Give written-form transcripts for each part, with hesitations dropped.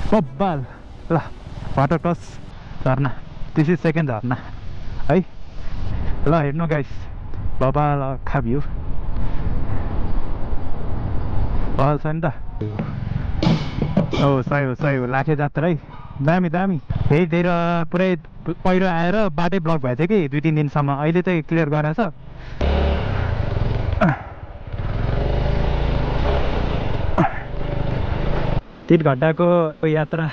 बब्बाल ल water cross झर्ना this is second झर्ना है ल हेर्नु गाइस बब्बाल खा भ्यू बल छ नि त सही हो लाखे जात्रा है दामी दामी त्यहीतिर पुरै पहिरो आएर बाटै ब्लक भएको थियो कि 2-3 दिनसम्म अहिले चाहिँ क्लियर गराएछ तीरघट्टाको यात्रा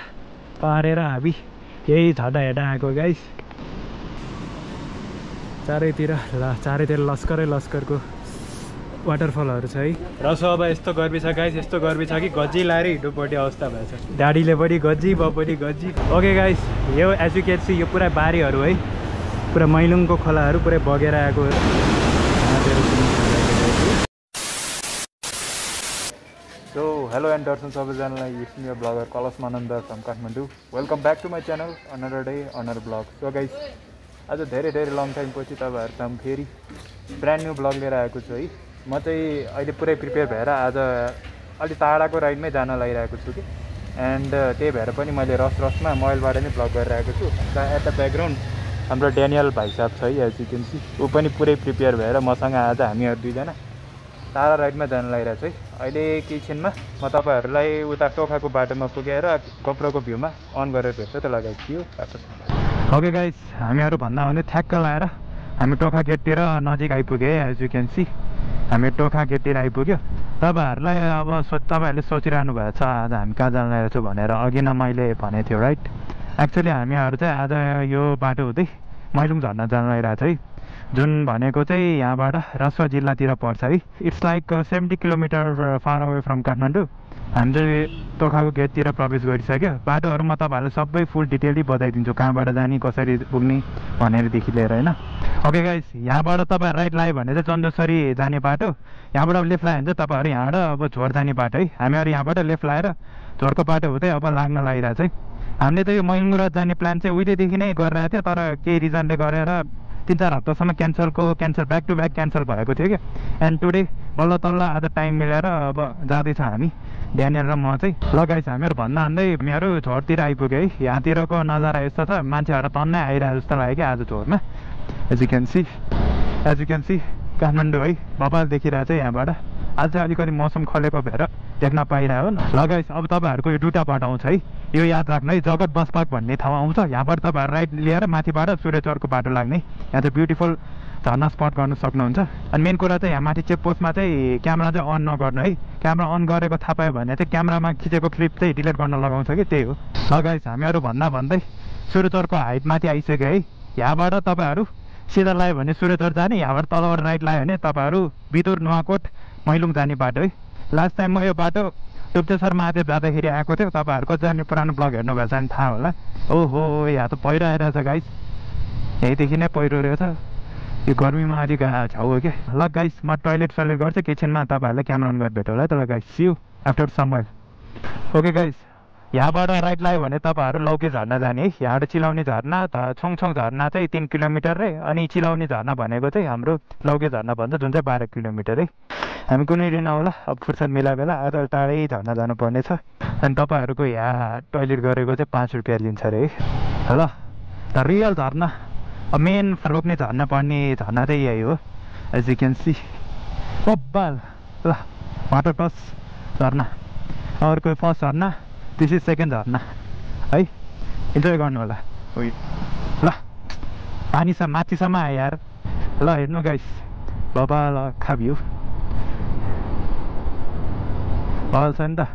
पारेर हामी यही झड्डा हेर्न आएको गाइस चारैतिर लस्करको वाटरफलहरू छ है र सो अब यस्तो गर्मी छ गाइस यस्तो गर्मी छ कि गज्जी लाएर हिँड्नुपर्ने अवस्था भएछ गाडीले पनि गज्जी म पनि गज्जी ओके गाइस यो एज यु क्यान सी यो पुरा बारीहरू है पुरा मैलुङको खोलाहरू पुरै बगेर आएको सो हेलो एन्ड दर्शन सबैजनालाई it's me blogger Kalash Manand from Kathmandu welcome back to my channel another day another vlog so guys आज धेरै लङ टाइम पछि तपाईँहरूसँग फेरि ब्रान्ड न्यू ब्लग लिएर आएको छु है म चाहिँ अहिले पुरै प्रिपेयर भएर आज अलि टाढाको राइडमै जान लागिरहेको छु कि एन्ड त्यही भएर पनि मैले रसमा मोबाइलबाट नै ब्लग गरिरहेको छु एट द ब्याकग्राउन्ड हाम्रो ड्यानियल भाइ साहब छ है एज यु क्यान सी ऊ पनि पुरै प्रिपेयर भएर मसँग आज हामीहरू दुईजना टाढा राइडमा जान लागिरहेको छु है अहिले केही क्षणमा म तपाईँहरूलाई उता टोखाको बाटोमा पुगेर गोप्रोको भ्यूमा अन गरेर भेट्छ त्यो लगाएको थियो ओके गाइस हामीहरू भन्दा भने ठ्याक्क लाएर हामी टोखा गेटतिर नजिक आइपुग्यो एज यु क्यान सी हामी टोखा गेटतिर आइपुग्यो तपाईँहरूलाई अब तपाईँहरूले सोचिरहनु भएको छ आज हामी कहाँ जान लागेको छु भनेर अघि नै मैले भनेको थियो राइट एक्चुअली हामीहरू चाहिँ आज यो बाटो हुँदै मैलुङ झर्ना जान लागिरहेको छ है जुन भनेको चाहिँ यहाँबाट रसुवा जिल्लातिर पर्छ है it's like 70 kilometre far away from Kathmandu हामी चाहिँ टोखाको गेटतिर प्रवेश गरिसक्यो बाटोहरू म तपाईँहरूलाई सबै फुल डिटेलली बताइदिन्छु कहाँबाट जाने कसरी पुग्ने भनेरदेखि लिएर होइन ओके गाइस यहाँबाट तपाईँ राइट लाग्यो भने चाहिँ चन्दोसरी जाने बाटो यहाँबाट लेफ्ट लाग्यो भने चाहिँ तपाईँहरू यहाँबाट अब झोर जाने बाटो है हामीहरू यहाँबाट लेफ्ट लगाएर झोरको बाटो हुँदै अब लाग्न लागिरहेको छ है हामीले त यो मैलुङ जाने प्लान चाहिँ उहिलेदेखि नै गरिरहेको थियो तर केही रिजनले गरेर 3-4 हप्तासम्म cancel back to back cancel भएको थियो क्या एन्ड टुडे बल्ल तल्ल आज टाइम मिलेर अब जाँदैछ हामी ड्यानियल र म चाहिँ लगाइछ हामीहरू भन्दै हामीहरू झोरतिर आइपुग्यो है यहाँतिरको नजारा यस्तो छ मान्छेहरू तन्नै आइरहेको जस्तो लाग्यो कि आज झोरमा as you can see Kathmandu है बबाल देखिरहेको छ यहाँबाट आज चाहिँ अलिकति मौसम खलेको भएर देख्न पाइरहेको लगाइछ अब तपाईँहरूको यो दुईवटा बाटो आउँछ है यो याद राख्नु है जगत बस पार्क भन्ने ठाउँ आउँछ यहाँबाट तपाईँहरू राइट लिएर माथिबाट सूर्यचरको बाटो लाग्ने यहाँ चाहिँ ब्युटिफुल झर्ना स्पट गर्न सक्नुहुन्छ अनि मेन कुरा चाहिँ यहाँ माथि चेकपोस्टमा चाहिँ क्यामेरा चाहिँ अन नगर्नु है क्यामेरा अन गरेको थाहा पायो भने चाहिँ क्यामेरामा खिचेको क्लिप चाहिँ डिलिट गर्न लगाउँछ कि त्यही हो लगाइछ हामीहरू भन्दै सूर्यचरको हाइट माथि आइसक्यो है यहाँबाट तपाईँहरू सिधा लाग्यो भने सूर्यचर जाने यहाँबाट तलबाट राइट लाग्यो भने तपाईँहरू बितुर नुवाकोट मैलुङ जाने बाटो है लास्ट टाइम म यो बाटो टुप्चेश्वर महादेव जाँदाखेरि आएको थियो तपाईँहरूको जाने पुरानो ब्लग हेर्नु भएको छ भने थाहा होला ओहो यहाँ त पहिरो आइरहेछ गाइस यहीँदेखि नै पहिरो रहेछ यो गर्मीमा अलिक छाउ हो क्या ल गाइस म टोइलेट गर्छु केही क्षणमा तपाईँहरूलाई क्यामेरा अन गरेर भेट होला है त guys see you after some while okay guys यहाँबाट राइट लाग्यो भने तपाईँहरू लौके झर्ना जाने है यहाँबाट चिलाउने झर्ना छोङछोङ झर्ना चाहिँ 3 किलोमिटर है अनि चिलाउने झर्ना भनेको चाहिँ हाम्रो लौके झर्ना भन्छ जुन चाहिँ 12 किलोमिटर है हामी कुनै दिन आउला अब फुर्सद मिला बेला आज टाढै झर्ना जानुपर्ने छ अनि तपाईँहरूको यहाँ टोइलेट गरेको चाहिँ 5 रुपियाँ लिन्छ अरे है ल द रियल झर्ना मेन रोक्ने झर्ना पर्ने झर्ना चाहिँ यही हो एज यु क्यान सी बब्बाल ल वाटर क्रस झर्ना अर्को फर्स्ट झर्ना दिस इज सेकेन्ड झर्ना है इन्जोय गर्नु होला ल पानीसम्म माथिसम्म आयो यार ल हेर्नु गाइस बब्बाल खा भ्यू बल छ नि त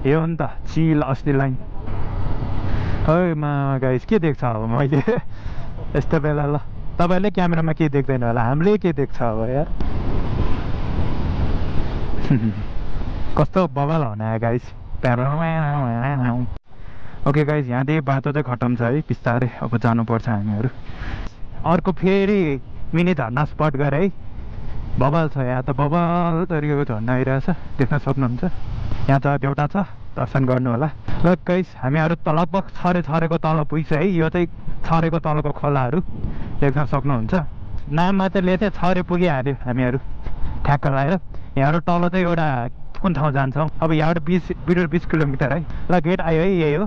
यो हो नि त चिल अस्ति लाइन है मा गाइस के देख्छ अब मैले यस्तो बेला ल तपाईँहरूले क्यामेरामा के देख्दैन होला हामीले के देख्छ अब यार कस्तो बबाल हुने गाइस ओके गाइस यहाँदेखि बाटो चाहिँ खतम छ है बिस्तारै अब जानुपर्छ हामीहरू अर्को फेरि मिनी झर्ना स्पट गरे है बबाल छ यहाँ त बबाल तरिकाको झर्ना आइरहेछ देख्न सक्नुहुन्छ यहाँ त एउटा छ दर्शन गर्नु होला ल गाइस हामीहरू त लगभग छरेको तल पुग्छ है यो चाहिँ छरेको तलको खोलाहरू देख्न सक्नुहुन्छ नाम मात्रै लिएको थियो छरे पुगिहाल्यो हामीहरू ठ्याक्क लगाएर यहाँहरू तल चाहिँ एउटा कुन ठाउँ जान्छौँ। अब यहाँबाट 20 किलोमिटर है। ल गेट आयो है, यही हो।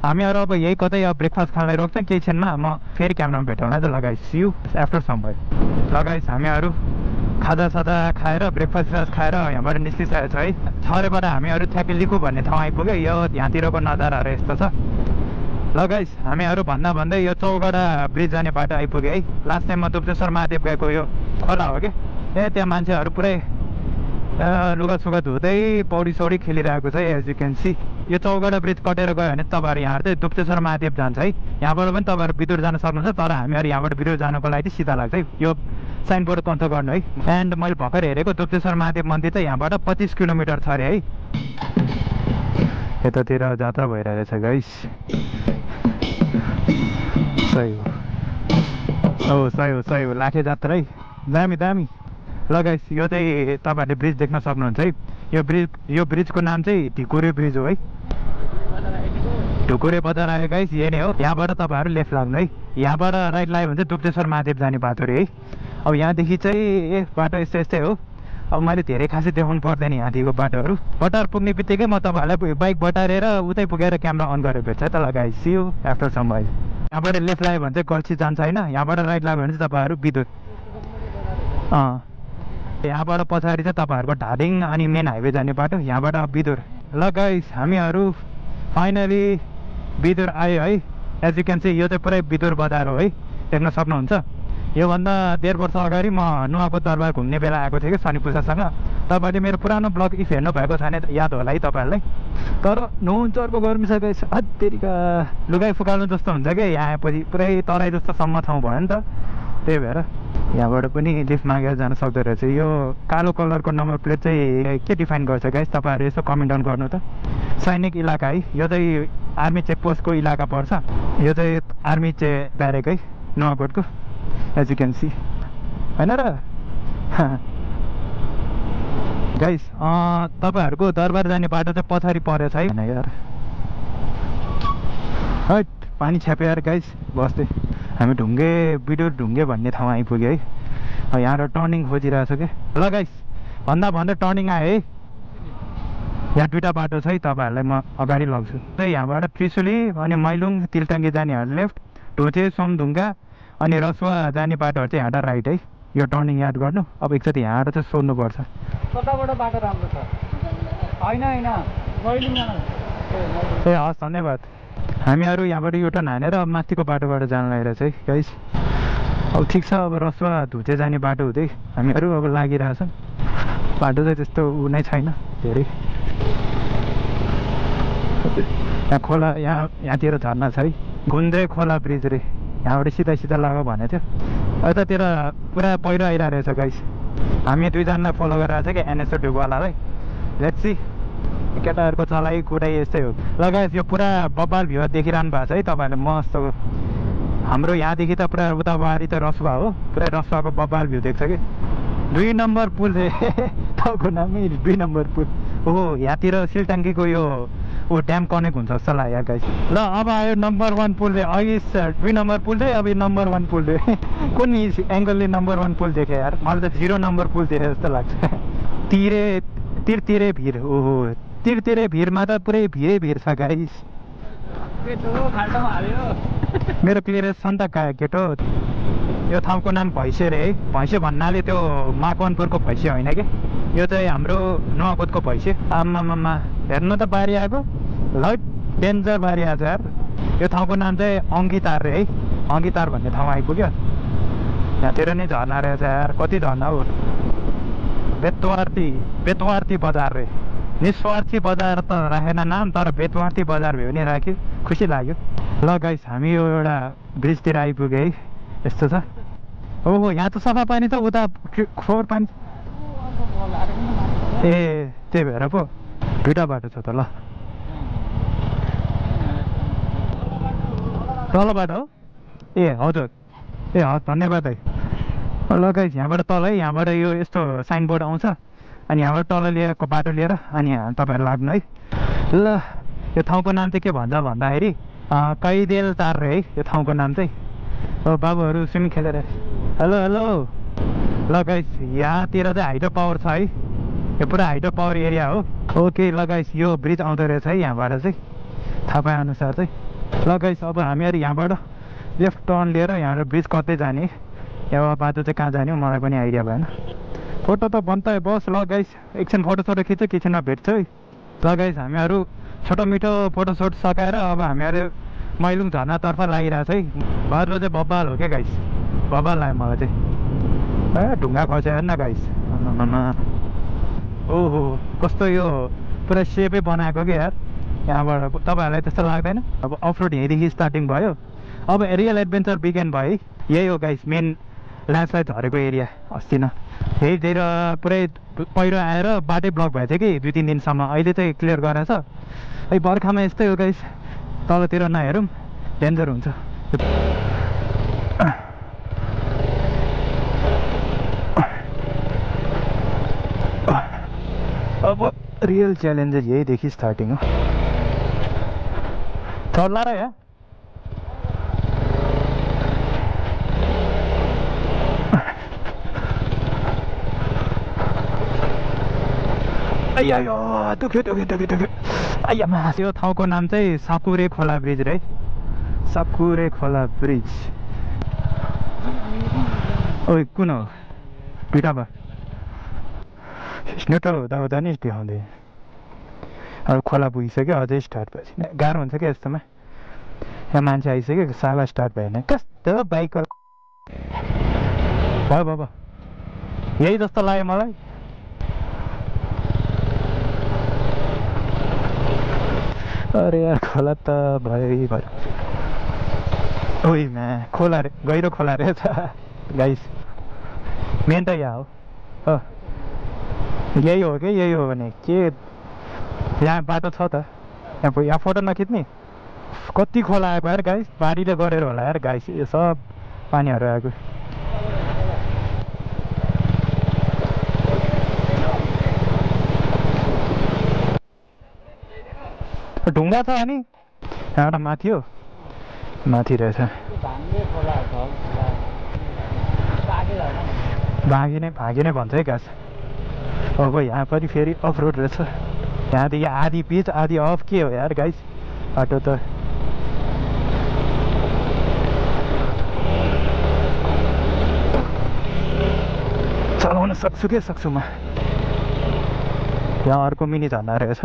हामीहरू अब यही कतै अब ब्रेकफास्ट खानलाई रोक्छ केही क्षणमा। म फेरि क्यामेरामा भेटौँला त ल guys, see you after some time. ल गाइस हामीहरू खाजासाजा खाएर ब्रेकफास्ट खाएर यहाँबाट निस्किसकेको छ है। छरेबाट हामीहरू थ्यापिलिकु भन्ने ठाउँ आइपुग्यो। यो यहाँतिरको नजाराहरू यस्तो छ। ल गाइस हामीहरू भन्दै यो चौगडा ब्रिज जाने बाटो आइपुग्यो है। लास्ट टाइममा दुप्तेश्वर महादेव गएको यो खोला हो कि। त्यहाँ मान्छेहरू पुरै लुगासुगा धुँदै पौडी सौडी खेलिरहेको छ एज यु क्यान सी। यो चौगडा ब्रिज कटेर गयो भने तपाईँहरू यहाँहरू चाहिँ दुप्तेश्वर महादेव जान्छ है। यहाँबाट पनि तपाईँहरू बिदुर जान सक्नुहुन्छ, तर हामीहरू यहाँबाट बिदुर जानुको लागि सिधा लाग्छ है। यो साइनबोर्ड कन्थ गर्नु है। एन्ड मैले भर्खर हेरेको दुप्तेश्वर महादेव मन्दिर चाहिँ यहाँबाट 25 किलोमिटर छ अरे है। यतातिर जात्रा भइरहेछ गाइस। सही हो, सही हो लाखे जात्रा है। दामी। ल गाइस यो चाहिँ तपाईँहरूले ब्रिज देख्न सक्नुहुन्छ है। यो ब्रिजको नाम चाहिँ ढिकुरे ब्रिज हो है। ढुकुरे बजार आयो गाइस, यही नै हो। यहाँबाट तपाईँहरू लेफ्ट लाग्नु है। यहाँबाट राइट लाग्यो भने चाहिँ दुप्तेश्वर महादेव जाने बाटो अरे है। अब यहाँदेखि चाहिँ बाटो यस्तै हो। अब मैले धेरै खासै देखाउनु पर्दैन यहाँदेखिको बाटोहरू। बटार पुग्ने बित्तिकै म तपाईँहरूलाई बाइक बटारेर उतै पुगेर क्यामेरा अन गरेर भेट्छ त ल guys, see you after some time. यहाँबाट लेफ्ट लाग्यो भने चाहिँ गल्छी जान्छ होइन। यहाँबाट राइट लाग्यो भने चाहिँ तपाईँहरू बिदुर। यहाँबाट पछाडि चाहिँ तपाईँहरूको धादिङ अनि मेन हाइवे जाने बाटो, यहाँबाट बिदुर। ल गाइस हामीहरू फाइनली बिदुर आयो है। एज यु क्यान सी यो चाहिँ पुरै बिदुर बजार हो है, देख्न सक्नुहुन्छ। योभन्दा 1.5 वर्ष अगाडि म नुवाकोट दरबार घुम्ने बेला आएको थिएँ कि शनि पूजासँग। तपाईँहरूले मेरो पुरानो ब्लग इफ हेर्नु भएको छैन याद होला है तपाईँहरूलाई। तर नुन चर्को गर्मी छ गाइस, अत्तेरिका लुगाइ फुकाल्नु जस्तो हुन्छ कि यहाँ आएपछि पुरै तराई जस्तो सम्म ठाउँ भयो नि त। त्यही भएर यहाँबाट पनि लिफ्ट मागेर जान सक्दो रहेछ। यो कालो कलरको नम्बर प्लेट चाहिँ के डिफाइन गर्छ गाइस, तपाईँहरू यसो कमेन्ट डाउन गर्नु त। सैनिक इलाका है, यो चाहिँ आर्मी चेकपोस्टको इलाका पर्छ। यो चाहिँ आर्मी ब्यारेक है नुवाकोटको, एज यु क्यान सी होइन र गाइस। तपाईँहरूको दरबार जाने बाटो चाहिँ पछाडि परेछ है यार। हैट पानी छ्याप्यो यार गाइस बस्दै। हामी बिदुर ढुङ्गे भन्ने ठाउँ आइपुग्यो है। यहाँबाट टर्निङ खोजिरहेको छ क्या। ल गाइस भन्दा टर्निङ आयो है। यहाँ दुईवटा बाटो छ है, तपाईँहरूलाई म अगाडि लग्छु। यहाँबाट त्रिशुली अनि मैलुङ तिलटाङ्गी जानेहरू लेफ्ट, ढोचे सोमढुङ्गा अनि रसुवा जाने बाटोहरू चाहिँ यहाँबाट राइट है। यो टर्निङ याद गर्नु। अब एकचोटि यहाँबाट चाहिँ सोध्नुपर्छ कताबाट बाटो राम्रो छ। होइन ए हस् धन्यवाद। हामीहरू यहाँबाट युटर्न हानेर अब माथिको बाटोबाट जान लागिरहेछ है गाइस। अब ठिक छ, अब रसुवा धुचे जाने बाटो हुँदै हामीहरू अब लागिरहेछ। बाटो चाहिँ त्यस्तो ऊ नै छैन धेरै। यहाँ खोला यहाँतिर झर्ना छ है, गुन्जे खोला ब्रिज रे। यहाँबाट सिधा लगाऊ भनेको थियो। यतातिर पुरा पहिरो आइरहेको रहेछ गाइस। हामी दुईजनालाई फलो गरिरहेको छ कि एनएसओ ढुकवालालाई। लेट्स सी केटाहरूको चलाइ कुटाइ यस्तै हो। ल गाइस यो पुरा बब्बाल भ्यू देखिरहनु भएको छ है तपाईँहरूले मस्त। हाम्रो यहाँदेखि त पुरा उताबारी त रसुवा हो, पुरै रसुवाको बब्बाल भ्यू देख्छ कि। 2 नम्बर पुल टाउको नामै 2 नम्बर पुल। ओहो यहाँतिर सिलटाङ्गीको यो ड्याम कनेक्ट हुन्छ जस्तो लाग्यो गाइस। ल अब आयो नम्बर 1 पुल रे। अघि 2 नम्बर पुल रे, अब नम्बर 1 पुल रे। कुन एङ्गलले नम्बर 1 पुल देखेँ यार, मलाई त 0 नम्बर पुल देखेँ जस्तो लाग्छ। तिरतिरे भिर। ओहो तिरतिरे भिरमा त पुरै भिर छ गाइस। मेरो क्लियरेन्स छ नि त केटो। यो ठाउँको नाम भैँसे रे है। भैँसे भन्नाले त्यो मकवानपुरको भैँसे होइन कि, यो चाहिँ हाम्रो नुवाकोटको भैँसे। आमामा हेर्नु त बारी आएको, ल डेन्जर बारी आएको यार। यो ठाउँको नाम चाहिँ अङ्गितार रे है। अङ्गितार भन्ने ठाउँ आइपुग्यो। यहाँतिर नै झर्ना रहेछ यार, कति झर्ना हो। बेतवार्थी बजार रे। निस्वार्थी बजार त राखेन नाम, तर बेतवार्थी बजार भयो भने राख्यो, खुसी लाग्यो। ल गाइस हामी यो एउटा ब्रिजतिर आइपुग्यो है। यस्तो छ। ओहो यहाँ त सफा पानी त, उता फोहोर पानी। ए त्यही भएर पो दुईवटा बाटो छ त। ल तल बाटो हो ए हजुर। ए हस् धन्यवाद है। ल गाइस यहाँबाट तल है, यहाँबाट यो यस्तो साइनबोर्ड आउँछ अनि यहाँबाट तल लिएको बाटो लिएर अनि तपाईँहरू लाग्नु है। ल यो ठाउँको नाम चाहिँ के भन्छ भन्दाखेरि कैदेल तार रे है यो ठाउँको नाम चाहिँ। हो बाबुहरू स्विमिङ खेलेर। हेलो ल गाइस यहाँतिर चाहिँ हाइड्रो पावर छ है। यो पुरा हाइड्रो पावर एरिया हो। ओके ल गाइस, यो ब्रिज आउँदो रहेछ है यहाँबाट चाहिँ, थाहा पाए अनुसार चाहिँ। ल गाइस, अब हामीहरू यहाँबाट लेफ्ट टर्न लिएर यहाँबाट ब्रिज कतै जाने, यहाँ बाटो चाहिँ कहाँ जाने मलाई पनि आइडिया भएन। फोटो त बन्द बस। ल गाइस, एकछिन फोटोसोटो खिच्छ, किचनमा भेट्छ है। ल गाइस, हामीहरू छोटो मिठो फोटोसोट सकाएर अब हामीहरू मैलुङ झर्नातर्फ लागिरहेको छ है। बाटो चाहिँ बब्बाल हो क्या गाइस, बब्बाल लाग्यो मलाई चाहिँ। ए ढुङ्गा खस्यो हेर्न गाइस, ओहो कस्तो यो पुरा सेपै बनाएको क्या यार। यहाँबाट तपाईँहरूलाई त्यस्तो लाग्दैन? अब अफरोड यहीँदेखि स्टार्टिङ भयो, अब रियल एडभेन्चर बिगेन भयो है। यही हो गाइस मेन ल्यान्डस्लाइड झरेको एरिया। अस्ति न यहीँतिर पुरै पहिरो आएर बाटै ब्लक भएको थियो कि 2-3 दिनसम्म, अहिले चाहिँ क्लियर गराएछ है। बर्खामा यस्तै हो गाइस, तलतिर नहेरौँ डेन्जर हुन्छ। अब रियल च्यालेन्जेस यहीँदेखि स्टार्टिङ हो। चल्ला र यहाँ अय्या दुख्यो अय्या मा। यो ठाउँको नाम चाहिँ साकुरे खोला ब्रिज रे, साकुरे खोला ब्रिज। ओइ कुन हो पिटाबा स्नेटर हुँदा हुँदा नि देखाउँदै। अब खोला पुगिसक्यो, अझै स्टार्ट भएपछि गाह्रो हुन्छ क्या यस्तोमा। यहाँ मान्छे आइसक्यो, साला स्टार्ट भएन कस्तो बाइक भयो बाबा, यही जस्तो लाग्यो मलाई। अरे यार खोला त भयो। ओइ मा खोला रे, गहिरो खोला रहेछ गाइस। मेन त यहाँ हो, यही हो कि यही हो भने के यहाँ बाटो छ त। यहाँ फोटो नखिच्ने, कति खोला आएको यार गाइस, बाढीले गरेर होला यार गाइस यो सब पानीहरू आएको। ढुङ्गा छ अनि यहाँबाट माथि हो, माथि रहेछ भागी नै भन्छ है गाछ। अब यहाँ पनि फेरि अफ रोड रहेछ, यहाँदेखि आधी पिच आधी अफ के हो यार गाइस बाटो त। चलाउन सक्छु के सक्छु म। यहाँ अर्को मिनी झर्ना रहेछ।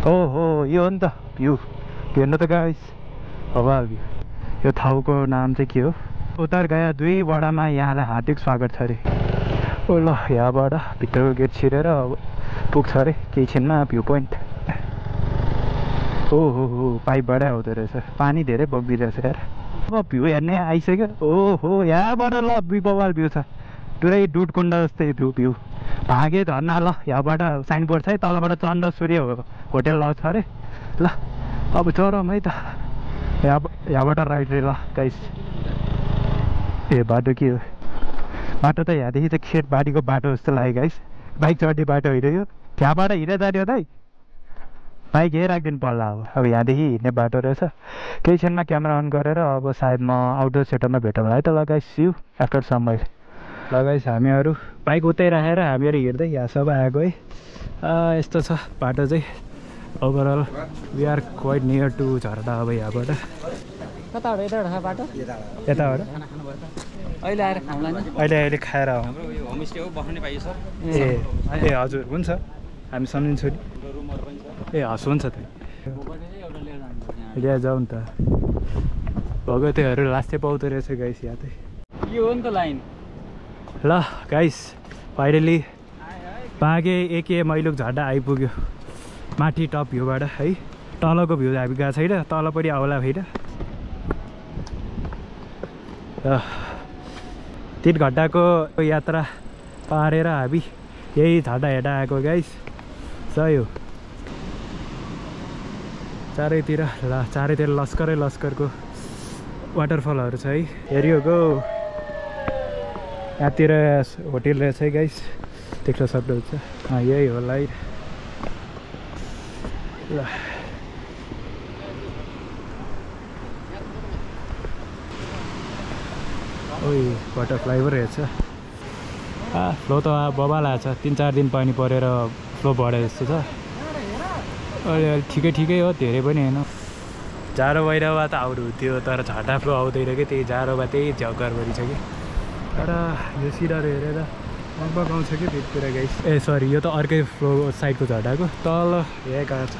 ओहो यो हो नि त भ्यू, हेर्नु त गाइस बवाल भ्यू। यो ठाउँको नाम चाहिँ के हो? उत्तरगया 2 वडामा यहाँलाई हार्दिक स्वागत छ अरे। ओ ल यहाँबाट भित्रको गेट छिरेर अब पुग्छ अरे केही छिनमा भ्यू पोइन्ट। ओहो हो पाइपबाटै आउँदो रहेछ, पानी धेरै बगिरहेछ यार। अब भ्यू हेर्ने आइसक्यो। ओहो यहाँबाट ल बवाल भ्यू छ, पुरै दुधकुण्ड जस्तै भ्यू। भागे झर्ना ल यहाँबाट साइनबोर्ड छ है, तलबाट चन्द्र सूर्य होटेल लज छ अरे। ल अब चरम है त, यहाँबाट राइट रे। ल गाइस ए बाटो के हो? बाटो त यहाँदेखि चाहिँ खेतबारीको बाटो जस्तो लाग्यो गाइस, बाइक चढ्ने बाटो होइन यो। त्यहाँबाट हिँडेर जाने हो दाइ, बाइक यहीँ राखिदिनु पर्ला। अब यहाँदेखि हिँड्ने बाटो रहेछ। केही क्षणमा क्यामेरा अन गरेर अब सायद म आउटडोर सेटअपमा भेटौँला है त। ल guys see you after some while. ल गाइस हामीहरू बाइक उतै राखेर हामीहरू हिँड्दै यहाँसम्म आएको है। यस्तो छ बाटो चाहिँ overall. We are quite near to झरना। अब यहाँबाट कताबाट यताबाट बाटो यताबाट अहिले आएर खाउँला नि। अहिले खाएर आउँ। हाम्रो यो होमस्टे हो, बस्नु पाइयो सर। ए हजुर हुन्छ, हामी सम्झिन्छौँ नि। ए हस् हुन्छ त, लिएर जाउँ नि त। भगवतीहरू लास्टै पाउँदो रहेछ गाइस यहाँ चाहिँ। यो हो नि त लाइन। ल गाइस फाइनली बागे एके मैलुङ झर्ना आइपुग्यो माथि टप भ्यूबाट है। तलको भ्यू हामी गएको छैन, तलपट्टि आउला होइन। 3 घन्टाको यात्रा पारेर हामी यही झर्ना हेर्न आएको गाइस। सही हो, चारैतिर लस्करको वाटरफलहरू छ है। हेरियो गो यहाँतिर होटेल रहेछ है गाइस, देख्न सक्नुहुन्छ। यही होला है। ल ओइ बटरफ्लाई पो रहेछ। फ्लो त बबाल आएको छ 3-4 दिन पानी परेर फ्लो बढे जस्तो छ अलि ठिकै हो धेरै पनि हैन जाडो भइरहेको भए त आउनु हुन्थ्यो तर झट्टा फ्लो आउँदैन कि त्यही जाडो भए त्यही झ्याउकार भरि छ कि तर यो सिराहरू हेरेर लगभग आउँछ कि भित्र गाइस ए सरी यो त अर्कै फ्लो साइडको झट्टाको तल यहाँ कहाँ छ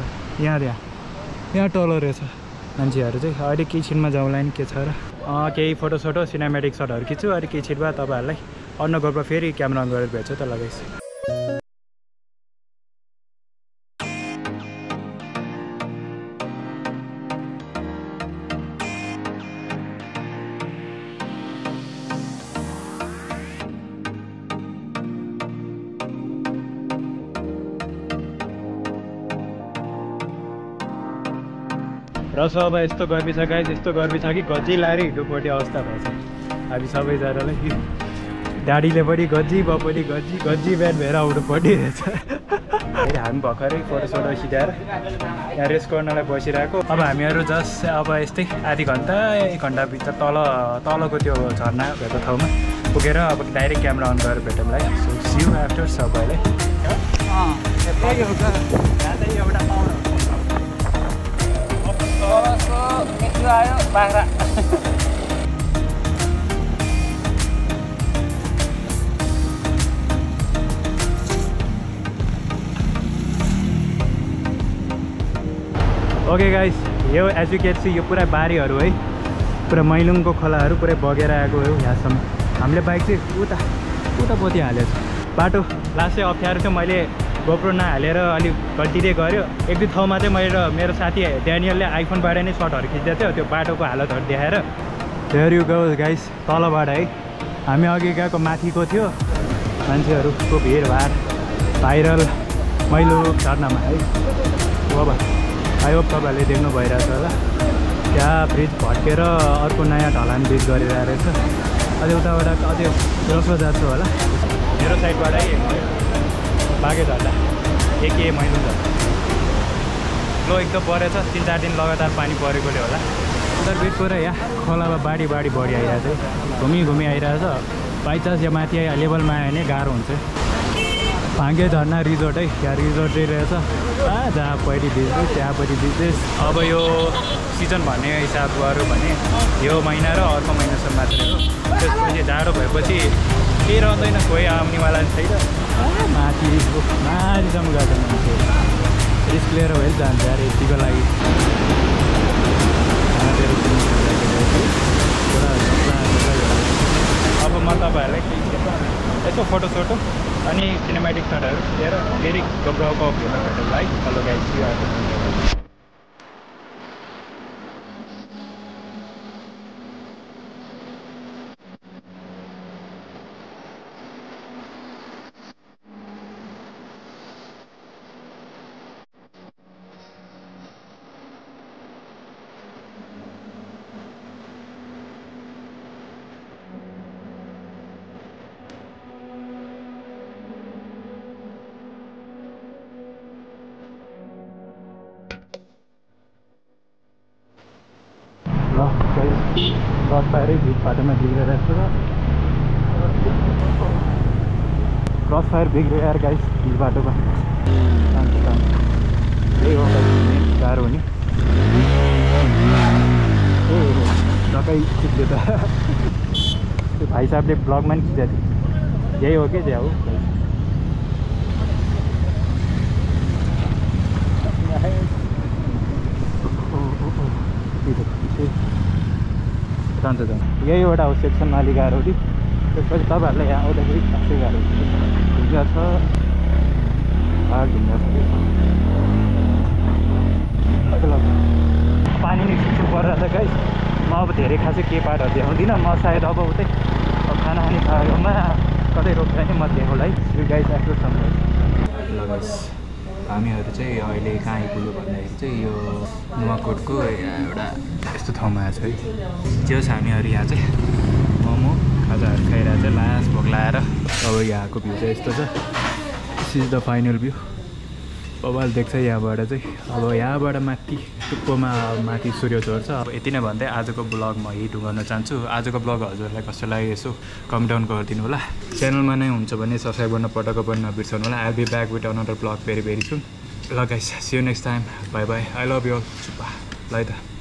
यहाँ तल रहेछ मान्छेहरू चाहिँ अहिले केही छिनमा जाउँला नि के छ र केही फोटोसोटो सिनेमेटिक सटहरू खिच्छु अनि केही छिनमा तपाईँहरूलाई अन्य ग्रुपमा फेरि क्यामेरा अन गरेर भेट्छु त लगाइस र अब यस्तो गर्मी छ गाइस यस्तो गर्मी छ कि गज्जी लाएर हिँड्नुपर्ने अवस्था भएछ हामी सबैजनालाई ड्याडीले पनि गज्जी म पनि गज्जी बिहान भएर आउनुपर्ने रहेछ हामी भर्खरै फोटोसोटो खिचाएर यहाँ रेस्ट गर्नलाई बसिरहेको अब हामीहरू जस्ट अब यस्तै आधी घन्टा 1 घन्टाभित्र तलको त्यो झर्ना भएको ठाउँमा पुगेर अब डाइरेक्ट क्यामेरा अन गरेर भेटौँला सो सी यू आफ्टर सबैलाई आयो बाख्रा ओके गाइस यो एज यु क्यान सी यो पुरा बारीहरू है पुरा मैलुङको खोलाहरू पुरै बगेर आएको हो यहाँसम्म हामीले बाइक चाहिँ उता पोति हालेको छ बाटो लास्टै अप्ठ्यारो थियो मैले गोप्रो नहालेर अलिक गल्तीले गऱ्यो 1-2 ठाउँमा चाहिँ मेरो साथी ड्यानियलले आइफोनबाट नै सर्टहरू खिच्दै थियो त्यो बाटोको हालतहरू देखाएर देयर यु गो गाइस तलबाट है हामी अघि गएको माथिको थियो मान्छेहरूको भिडभाड भाइरल मैलो झर्नामा है अब आई होप तपाईँहरूले देख्नु भइरहेछ होला त्यहाँ ब्रिज भट्केर अर्को नयाँ ढलान ब्रिज गरिरहेको रहेछ अझै उताबाट अझै जसो जान्छ होला मेरो साइडबाटै बागे झर्दा के मैलो झर्दा फ्लो एकदम बढेछ 3-4 दिन लगातार पानी परेकोले होला उत्तर ब्रिजको र यहाँ खोलामा बाढी बढी आइरहेको छ घुमी आइरहेछ बाइचान्स यहाँ माथि लेभलमा आयो भने गाह्रो हुन्छ भाङ्गे झर्ना रिजोर्ट है यहाँ रिजोर्ट चाहिँ रहेछ जहाँ पहिले बिजनेस त्यहाँ पनि बिजनेस अब यो सिजन भन्ने हिसाब गऱ्यो भने यो महिना र अर्को महिनासम्म मात्रै हो त्यसपछि जाडो भएपछि केही रहँदैन कोही आउनेवाला छैन माथिसम्म गएको मान्छे रिस्क लिएर भए जान्छ यार यतिको लागि अब म तपाईँहरूलाई यसो फोटोसोटो अनि सिनेमेटिक सटहरू लिएर फेरि गोप्रोको भिडियोमा भेटौँला है हेलो गाइस क्रस फायरै भिड बाटोमा बिग्रेर क्रस फायर बिग्रियो यार गाइस भिड बाटोमा यही हो मेन गाह्रो हुने टक्कै खिच्यो त त्यो भाइ साहबले ब्लगमा नि खिचेको थियो यही हो कि त्यहाँ हो जान्छ यही एउटा हो सेक्सन अलि गाह्रो कि त्यसपछि तपाईँहरूलाई यहाँ आउँदाखेरि खासै गाह्रो हुन्छ ढुङ्गा छ ढुङ्गा छ पानी नै छिटो परेर त गाइस म अब धेरै खासै के पाटहरू देखाउँदिनँ म सायद अब उतै खाना खाने खाएकोमा कतै रोक्दा नि म देखाउँला है गाइस आफ्नो समय हामीहरू चाहिँ अहिले कहाँ आइपुग्यो भन्दाखेरि चाहिँ यो नुवाकोटको एउटा यस्तो ठाउँमा आएको छ है जस हामीहरू यहाँ चाहिँ मोमो खाजाहरू खाइरहेको छ लास्ट भोक लाएर अब यहाँको भ्यू चाहिँ यस्तो छ this is the final view बबाल देख्छ यहाँबाट चाहिँ। अब यहाँबाट माथि टुप्पोमा माथि सूर्य चढ्छ। अब यति नै भन्दै आजको ब्लग म यही गर्न चाहन्छु। आजको ब्लग हजुरलाई कस्तो लाग्यो यसो कमेन्ट डाउन गरिदिनु होला। च्यानलमा नै हुन्छ भने सब्सक्राइब गर्न पटक्क पनि नबिर्सनु होला। I will be back with another vlog very very soon. ल guys, see you next time, bye bye, I love you all. ल है त।